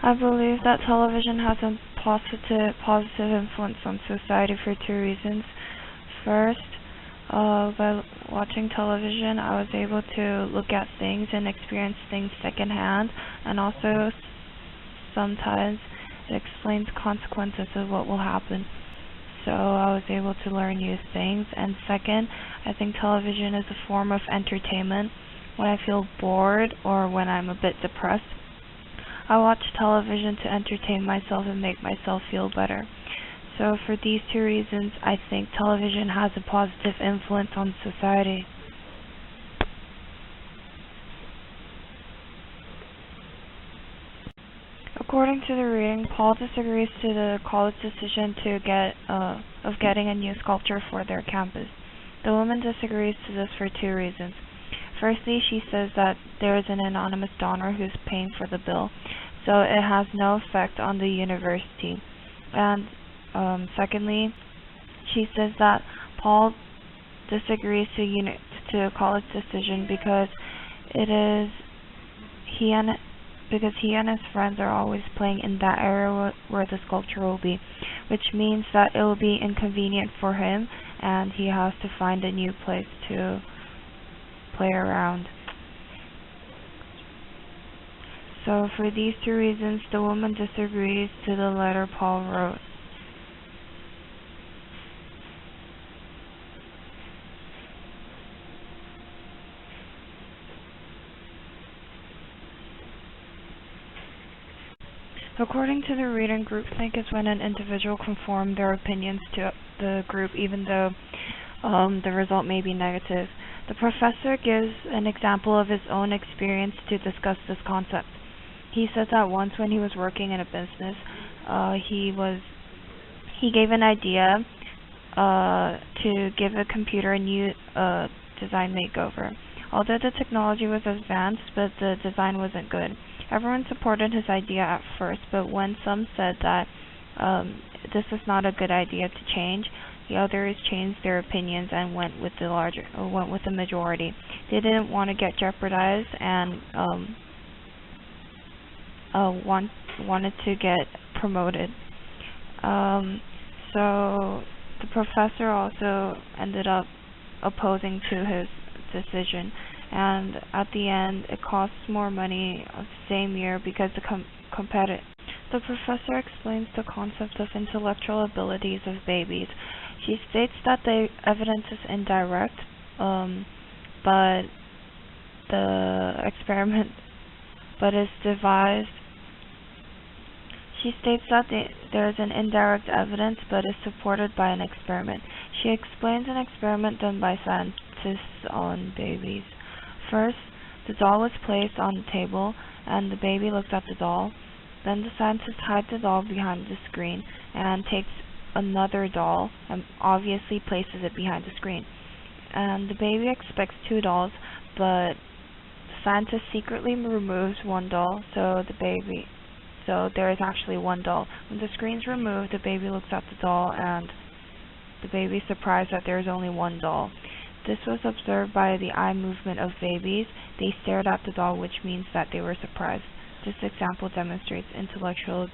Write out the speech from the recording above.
I believe that television has a positive influence on society for two reasons. First, by watching television, I was able to look at things and experience things secondhand, and also sometimes it explains consequences of what will happen. So I was able to learn new things. And second, I think television is a form of entertainment. When I feel bored or when I'm a bit depressed, I watch television to entertain myself and make myself feel better. So for these two reasons, I think television has a positive influence on society. According to the reading, Paul disagrees to the college decision of getting a new sculpture for their campus. The woman disagrees to this for two reasons. Firstly, she says that there is an anonymous donor who's paying for the bill, so it has no effect on the university. And secondly, she says that Paul disagrees to a college decision because he and his friends are always playing in that area where the sculpture will be, which means that it will be inconvenient for him and he has to find a new place to play around. So for these two reasons, the woman disagrees to the letter Paul wrote. According to the reading, groupthink is when an individual conforms their opinions to the group even though the result may be negative. The professor gives an example of his own experience to discuss this concept. He said that once when he was working in a business, he gave an idea to give a computer a new design makeover. Although the technology was advanced, but the design wasn't good. Everyone supported his idea at first, but when some said that this is not a good idea to change, the others changed their opinions and went with the majority. They didn't want to get jeopardized and wanted to get promoted. So the professor also ended up opposing to his decision, and at the end it costs more money the same year because the professor explains the concept of intellectual abilities of babies. She states that the evidence is indirect, but the experiment is devised. She states that there is an indirect evidence but is supported by an experiment. She explains an experiment done by scientists on babies. First, the doll was placed on the table and the baby looks at the doll. Then the scientist hides the doll behind the screen and takes another doll and obviously places it behind the screen. And the baby expects two dolls, but the scientist secretly removes one doll, so there is actually one doll. When the screen's removed, the baby looks at the doll and the baby is surprised that there is only one doll. This was observed by the eye movement of babies. They stared at the doll, which means that they were surprised. This example demonstrates intellectual